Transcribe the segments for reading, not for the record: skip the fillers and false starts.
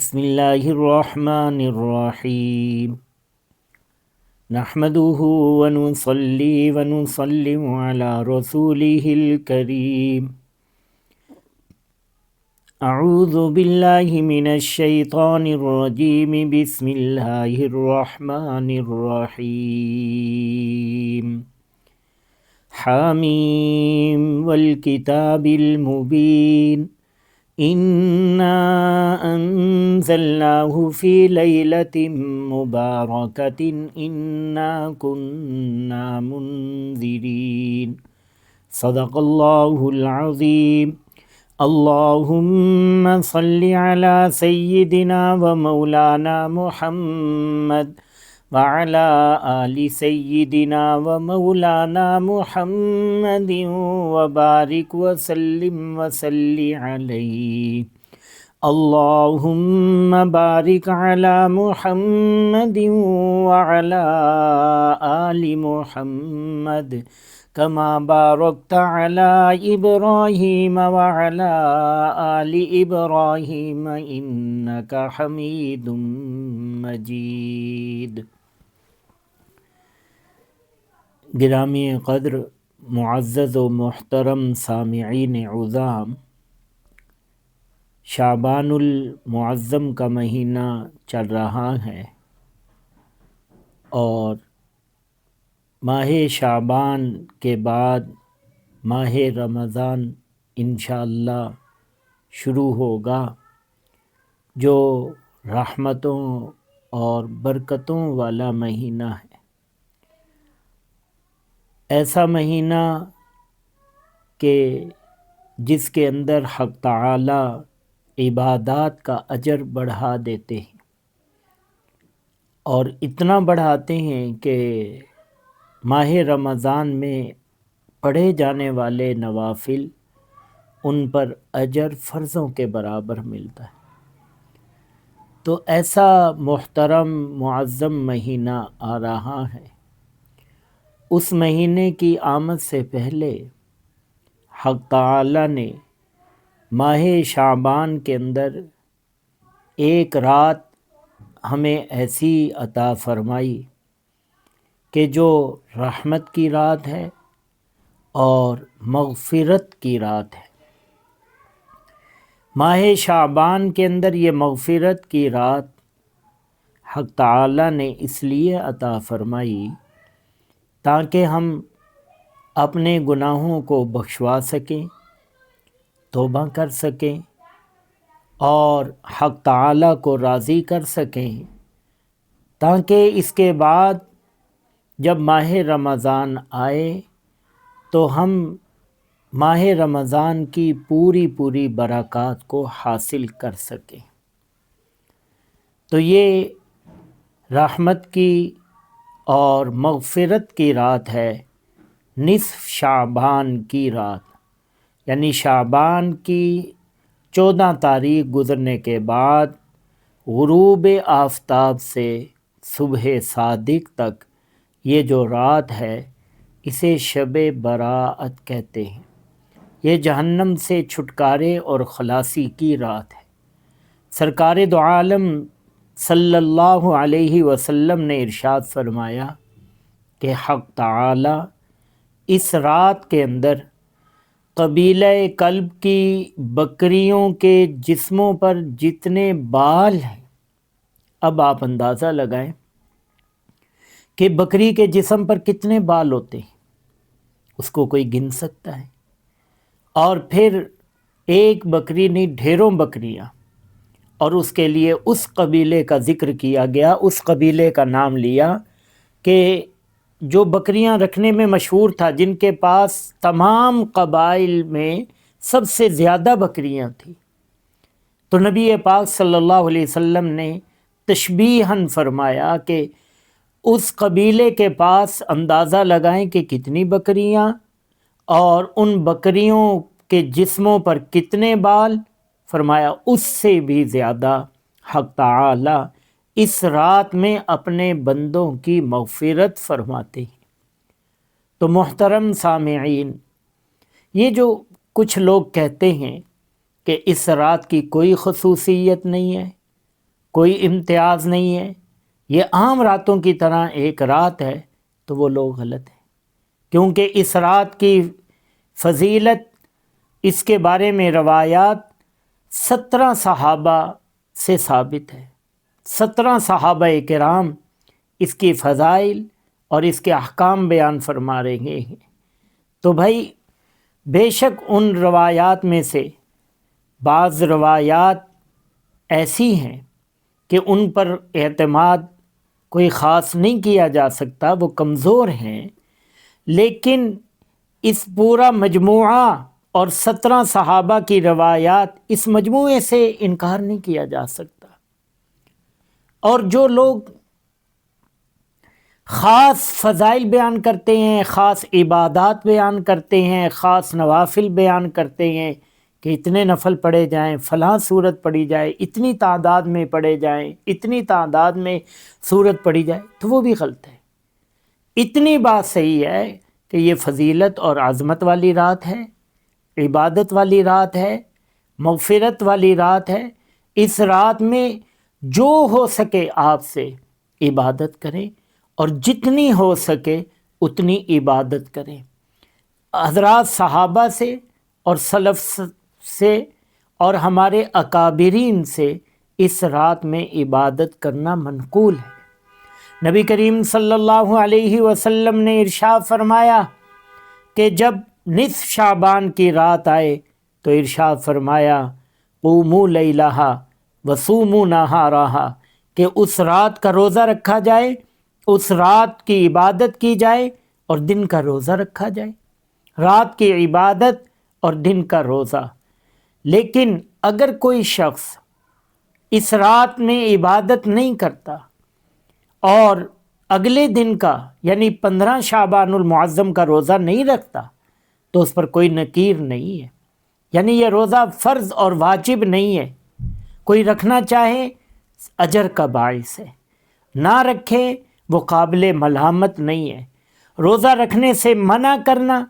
بسم اللہ الرحمن الرحیم نحمده ونصلی ونسلم علی رسوله الکریم اعوذ باللہ من الشیطان الرجیم بسم اللہ الرحمن الرحیم حامیم والکتاب المبین اِنَّا أَنزَلْنَاهُ فِي لَيْلَةٍ مُبَارَكَةٍ إِنَّا كُنَّا مُنذِرِينَ صدق اللہ العظیم اللہم صل علی سیدنا و مولانا محمد وعلی آل سیدنا و مولانا محمد وبارک وسلم وصلی علیہ اللہم بارک علی محمد وعلی آل محمد کما بارکت علی ابراہیم وعلی آل ابراہیم انک حمید مجید۔ گرامی قدر معزز و محترم سامعین عظام، شعبان المعظم کا مہینہ چل رہا ہے اور ماہ شعبان کے بعد ماہ رمضان انشاءاللہ شروع ہوگا، جو رحمتوں اور برکتوں والا مہینہ ہے۔ ایسا مہینہ کہ جس کے اندر حق تعالی عبادات کا اجر بڑھا دیتے ہیں، اور اتنا بڑھاتے ہیں کہ ماہ رمضان میں پڑھے جانے والے نوافل ان پر اجر فرضوں کے برابر ملتا ہے۔ تو ایسا محترم معظم مہینہ آ رہا ہے، اس مہینے کی آمد سے پہلے حق تعالی نے ماہ شعبان کے اندر ایک رات ہمیں ایسی عطا فرمائی کہ جو رحمت کی رات ہے اور مغفرت کی رات ہے۔ ماہ شعبان کے اندر یہ مغفرت کی رات حق تعالی نے اس لیے عطا فرمائی تاکہ ہم اپنے گناہوں کو بخشوا سکیں، توبہ کر سکیں اور حق تعالی کو راضی کر سکیں، تاکہ اس کے بعد جب ماہ رمضان آئے تو ہم ماہ رمضان کی پوری برکات کو حاصل کر سکیں۔ تو یہ رحمت کی اور مغفرت کی رات ہے، نصف شعبان کی رات، یعنی شعبان کی 14 تاریخ گزرنے کے بعد غروب آفتاب سے صبح صادق تک یہ جو رات ہے اسے شب براءت کہتے ہیں۔ یہ جہنم سے چھٹکارے اور خلاصی کی رات ہے۔ سرکار دو عالم صلی اللہ علیہ وسلم نے ارشاد فرمایا کہ حق تعالی اس رات کے اندر قبیلہ کلب کی بکریوں کے جسموں پر جتنے بال ہیں، اب آپ اندازہ لگائیں کہ بکری کے جسم پر کتنے بال ہوتے ہیں، اس کو کوئی گن سکتا ہے؟ اور پھر ایک بکری نہیں، ڈھیروں بکریاں، اور اس کے لیے اس قبیلے کا ذکر کیا گیا، اس قبیلے کا نام لیا کہ جو بکریاں رکھنے میں مشہور تھا، جن کے پاس تمام قبائل میں سب سے زیادہ بکریاں تھیں۔ تو نبی پاک صلی اللہ علیہ وسلم نے تشبیہاً فرمایا کہ اس قبیلے کے پاس اندازہ لگائیں کہ کتنی بکریاں اور ان بکریوں کے جسموں پر کتنے بال، فرمایا اس سے بھی زیادہ حق تعالی اس رات میں اپنے بندوں کی مغفرت فرماتے ہیں۔ تو محترم سامعین، یہ جو کچھ لوگ کہتے ہیں کہ اس رات کی کوئی خصوصیت نہیں ہے، کوئی امتیاز نہیں ہے، یہ عام راتوں کی طرح ایک رات ہے، تو وہ لوگ غلط ہیں، کیونکہ اس رات کی فضیلت، اس کے بارے میں روایات 17 صحابہ سے ثابت ہے۔ 17 صحابہ کرام اس کی فضائل اور اس کے احکام بیان فرما رہے ہیں۔ تو بھائی بے شک ان روایات میں سے بعض روایات ایسی ہیں کہ ان پر اعتماد کوئی خاص نہیں کیا جا سکتا، وہ کمزور ہیں، لیکن اس پورا مجموعہ اور 17 صحابہ کی روایات، اس مجموعے سے انکار نہیں کیا جا سکتا۔ اور جو لوگ خاص فضائل بیان کرتے ہیں، خاص عبادات بیان کرتے ہیں، خاص نوافل بیان کرتے ہیں کہ اتنے نفل پڑھے جائیں، فلاں صورت پڑھی جائے، اتنی تعداد میں پڑھے جائیں، اتنی تعداد میں صورت پڑھی جائے، تو وہ بھی غلط ہے۔ اتنی بات صحیح ہے کہ یہ فضیلت اور عظمت والی رات ہے، عبادت والی رات ہے، مغفرت والی رات ہے۔ اس رات میں جو ہو سکے آپ سے عبادت کریں، اور جتنی ہو سکے اتنی عبادت کریں۔ حضرات صحابہ سے اور سلف سے اور ہمارے اکابرین سے اس رات میں عبادت کرنا منقول ہے۔ نبی کریم صلی اللہ علیہ وسلم نے ارشاد فرمایا کہ جب نصف شعبان کی رات آئے تو ارشاد فرمایا قوموا لیلہا وصوموا نہارہا، کہ اس رات کا روزہ رکھا جائے، اس رات کی عبادت کی جائے اور دن کا روزہ رکھا جائے۔ رات کی عبادت اور دن کا روزہ۔ لیکن اگر کوئی شخص اس رات میں عبادت نہیں کرتا اور اگلے دن کا یعنی 15 شعبان المعظم کا روزہ نہیں رکھتا، تو اس پر کوئی نکیر نہیں ہے، یعنی یہ روزہ فرض اور واجب نہیں ہے۔ کوئی رکھنا چاہے اجر کا باعث ہے، نہ رکھے وہ قابل ملامت نہیں ہے۔ روزہ رکھنے سے منع کرنا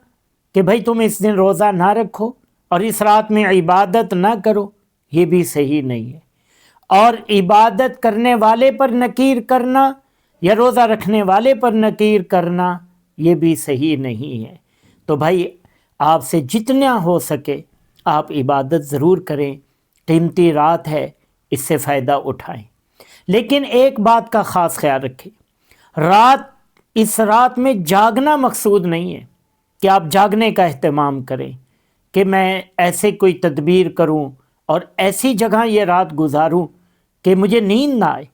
کہ بھائی تم اس دن روزہ نہ رکھو اور اس رات میں عبادت نہ کرو، یہ بھی صحیح نہیں ہے۔ اور عبادت کرنے والے پر نکیر کرنا یا روزہ رکھنے والے پر نکیر کرنا، یہ بھی صحیح نہیں ہے۔ تو بھائی آپ سے جتنا ہو سکے آپ عبادت ضرور کریں، قیمتی رات ہے، اس سے فائدہ اٹھائیں۔ لیکن ایک بات کا خاص خیال رکھیں، اس رات میں جاگنا مقصود نہیں ہے کہ آپ جاگنے کا اہتمام کریں کہ میں ایسے کوئی تدبیر کروں اور ایسی جگہ یہ رات گزاروں کہ مجھے نیند نہ آئے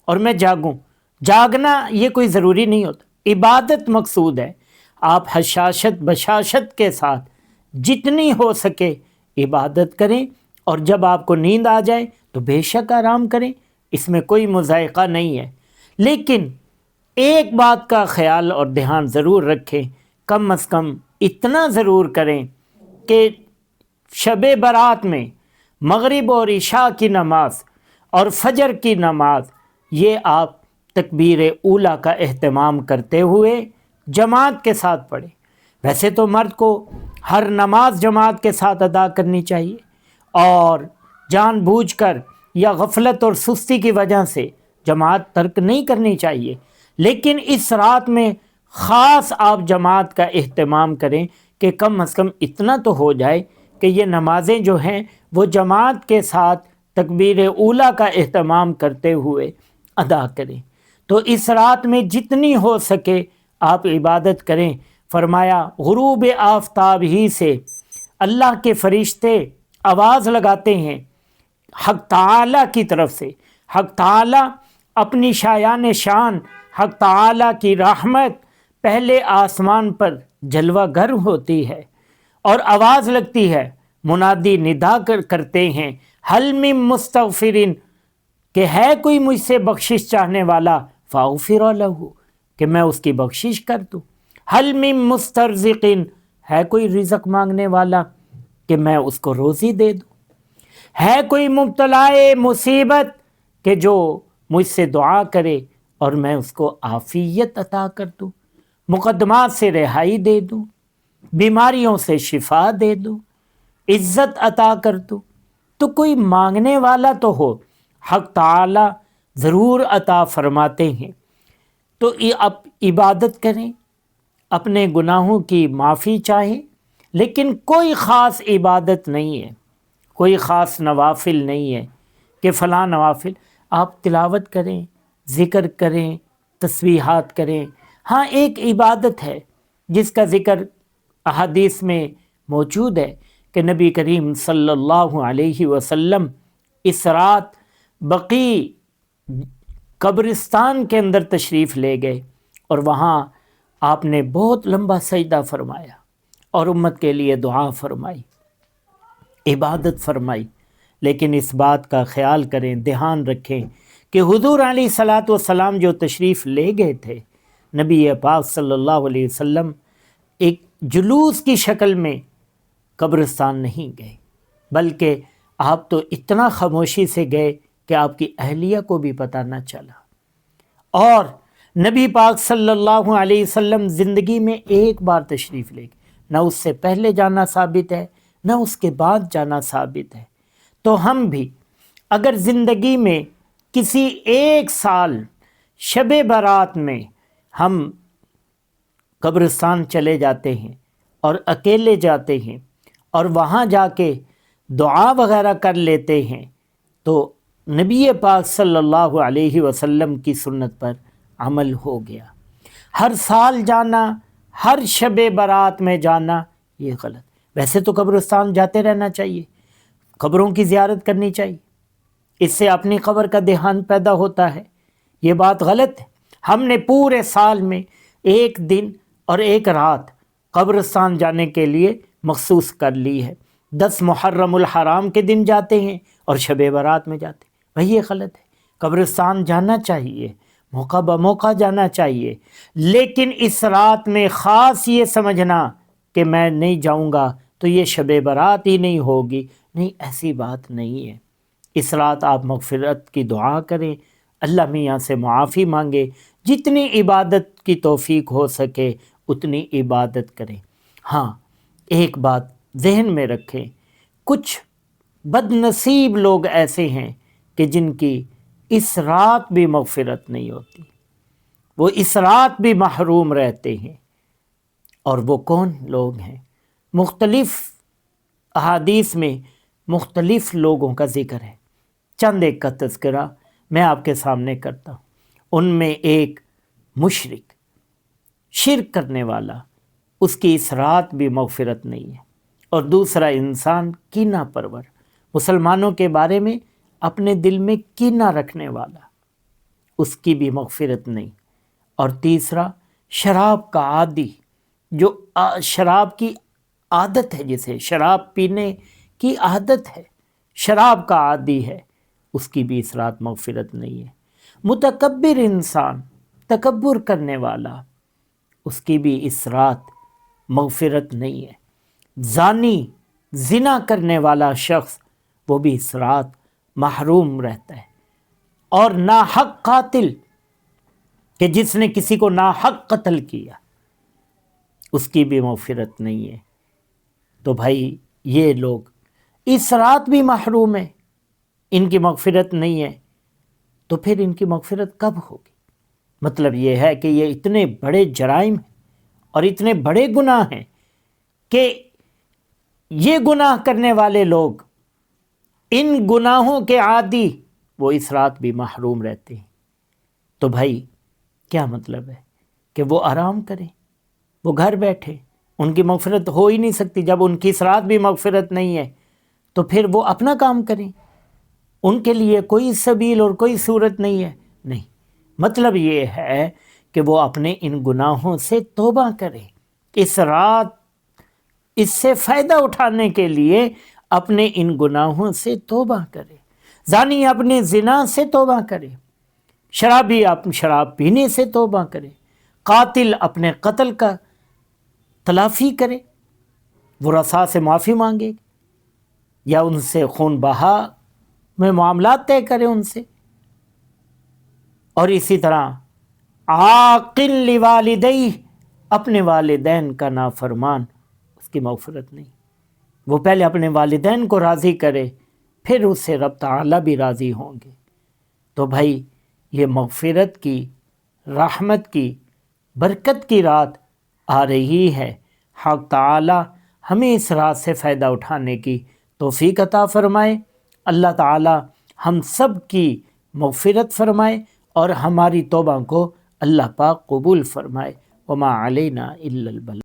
اور میں جاگوں۔ جاگنا یہ کوئی ضروری نہیں ہوتا، عبادت مقصود ہے۔ آپ حشاشت بشاشت کے ساتھ جتنی ہو سکے عبادت کریں، اور جب آپ کو نیند آ جائے تو بے شک آرام کریں، اس میں کوئی مضائقہ نہیں ہے۔ لیکن ایک بات کا خیال اور دھیان ضرور رکھیں، کم از کم اتنا ضرور کریں کہ شب برات میں مغرب اور عشاء کی نماز اور فجر کی نماز یہ آپ تکبیر اولیٰ کا اہتمام کرتے ہوئے جماعت کے ساتھ پڑھیں۔ ویسے تو مرد کو ہر نماز جماعت کے ساتھ ادا کرنی چاہیے، اور جان بوجھ کر یا غفلت اور سستی کی وجہ سے جماعت ترک نہیں کرنی چاہیے، لیکن اس رات میں خاص آپ جماعت کا اہتمام کریں کہ کم از کم اتنا تو ہو جائے کہ یہ نمازیں جو ہیں وہ جماعت کے ساتھ تکبیر اولیٰ کا اہتمام کرتے ہوئے ادا کریں۔ تو اس رات میں جتنی ہو سکے آپ عبادت کریں۔ فرمایا غروب آفتاب ہی سے اللہ کے فرشتے آواز لگاتے ہیں حق تعالیٰ کی طرف سے۔ حق تعالیٰ اپنی شایان شان، حق تعالیٰ کی رحمت پہلے آسمان پر جلوہ گر ہوتی ہے اور آواز لگتی ہے، منادی ندا کرتے ہیں حل من مستغفرین، کہ ہے کوئی مجھ سے بخشش چاہنے والا، فاغفر لہ، کہ میں اس کی بخشش کر دوں۔ حل من مسترزقین، ہے کوئی رزق مانگنے والا کہ میں اس کو روزی دے دوں۔ ہے کوئی مبتلا مصیبت کہ جو مجھ سے دعا کرے اور میں اس کو عافیت عطا کر دوں، مقدمات سے رہائی دے دوں، بیماریوں سے شفا دے دوں، عزت عطا کر دوں۔ تو کوئی مانگنے والا تو ہو۔ حق تعالی ضرور عطا فرماتے ہیں۔ تو اب عبادت کریں، اپنے گناہوں کی معافی چاہیں، لیکن کوئی خاص عبادت نہیں ہے، کوئی خاص نوافل نہیں ہے کہ فلاں نوافل۔ آپ تلاوت کریں، ذکر کریں، تسبیحات کریں۔ ہاں، ایک عبادت ہے جس کا ذکر احادیث میں موجود ہے کہ نبی کریم صلی اللہ علیہ وسلم اس رات بقیع قبرستان کے اندر تشریف لے گئے اور وہاں آپ نے بہت لمبا سجدہ فرمایا اور امت کے لیے دعا فرمائی، عبادت فرمائی۔ لیکن اس بات کا خیال کریں، دھیان رکھیں کہ حضور علیہ الصلاۃ والسلام جو تشریف لے گئے تھے، نبی پاک صلی اللہ علیہ وسلم ایک جلوس کی شکل میں قبرستان نہیں گئے، بلکہ آپ تو اتنا خاموشی سے گئے کہ آپ کی اہلیہ کو بھی پتہ نہ چلا۔ اور نبی پاک صلی اللہ علیہ وسلم زندگی میں ایک بار تشریف لے گئے، نہ اس سے پہلے جانا ثابت ہے، نہ اس کے بعد جانا ثابت ہے۔ تو ہم بھی اگر زندگی میں کسی ایک سال شب برات میں ہم قبرستان چلے جاتے ہیں اور اکیلے جاتے ہیں اور وہاں جا کے دعا وغیرہ کر لیتے ہیں، تو نبی پاک صلی اللہ علیہ وسلم کی سنت پر عمل ہو گیا۔ ہر سال جانا، ہر شب برات میں جانا، یہ غلط۔ ویسے تو قبرستان جاتے رہنا چاہیے، قبروں کی زیارت کرنی چاہیے، اس سے اپنی قبر کا دھیان پیدا ہوتا ہے۔ یہ بات غلط ہے۔ ہم نے پورے سال میں ایک دن اور ایک رات قبرستان جانے کے لیے مخصوص کر لی ہے۔ 10 محرم الحرام کے دن جاتے ہیں اور شب برات میں جاتے ہیں، بھئی یہ غلط ہے۔ قبرستان جانا چاہیے، موقع بموقع جانا چاہیے، لیکن اس رات میں خاص یہ سمجھنا کہ میں نہیں جاؤں گا تو یہ شب برات ہی نہیں ہوگی، نہیں، ایسی بات نہیں ہے۔ اس رات آپ مغفرت کی دعا کریں، اللہ میاں سے معافی مانگے، جتنی عبادت کی توفیق ہو سکے اتنی عبادت کریں۔ ہاں، ایک بات ذہن میں رکھیں، کچھ بد نصیب لوگ ایسے ہیں کہ جن کی اس رات بھی مغفرت نہیں ہوتی، وہ اس رات بھی محروم رہتے ہیں۔ اور وہ کون لوگ ہیں؟ مختلف احادیث میں مختلف لوگوں کا ذکر ہے، چند ایک کا تذکرہ میں آپ کے سامنے کرتا ہوں۔ ان میں ایک مشرک، شرک کرنے والا، اس کی اس رات بھی مغفرت نہیں ہے، اور دوسرا انسان کینہ پرور، مسلمانوں کے بارے میں اپنے دل میں کینہ رکھنے والا، اس کی بھی مغفرت نہیں، اور تیسرا شراب کا عادی، جو شراب کی عادت ہے، جسے شراب پینے کی عادت ہے، شراب کا عادی ہے، اس کی بھی اس رات مغفرت نہیں ہے۔ متکبر انسان، تکبر کرنے والا، اس کی بھی اس رات مغفرت نہیں ہے۔ زانی، زنا کرنے والا شخص، وہ بھی اس رات محروم رہتا ہے۔ اور ناحق قاتل، کہ جس نے کسی کو ناحق قتل کیا، اس کی بھی مغفرت نہیں ہے۔ تو بھائی یہ لوگ اس رات بھی محروم ہیں، ان کی مغفرت نہیں ہے، تو پھر ان کی مغفرت کب ہوگی؟ مطلب یہ ہے کہ یہ اتنے بڑے جرائم ہیں اور اتنے بڑے گناہ ہیں کہ یہ گناہ کرنے والے لوگ، ان گناہوں کے عادی، وہ اس رات بھی محروم رہتے ہیں۔ تو بھائی کیا مطلب ہے کہ وہ آرام کریں، وہ گھر بیٹھے، ان کی مغفرت ہو ہی نہیں سکتی جب ان کی اس رات بھی مغفرت نہیں ہے، تو پھر وہ اپنا کام کریں، ان کے لیے کوئی سبیل اور کوئی صورت نہیں ہے۔ نہیں، مطلب یہ ہے کہ وہ اپنے ان گناہوں سے توبہ کریں، اس رات اس سے فائدہ اٹھانے کے لیے اپنے ان گناہوں سے توبہ کرے، زانی اپنے زنا سے توبہ کرے، شرابی اپنے شراب پینے سے توبہ کرے، قاتل اپنے قتل کا تلافی کرے، ورثاء سے معافی مانگے یا ان سے خون بہا میں معاملات طے کرے ان سے۔ اور اسی طرح عاقل لوالدیہ، اپنے والدین کا نافرمان، اس کی مغفرت نہیں۔ وہ پہلے اپنے والدین کو راضی کرے، پھر اس سے رب تعالیٰ بھی راضی ہوں گے۔ تو بھائی یہ مغفرت کی، رحمت کی، برکت کی رات آ رہی ہے۔ حق تعالی ہمیں اس رات سے فائدہ اٹھانے کی توفیق عطا فرمائے۔ اللہ تعالی ہم سب کی مغفرت فرمائے اور ہماری توبہ کو اللہ پاک قبول فرمائے۔ وما علینا الا البلاغ۔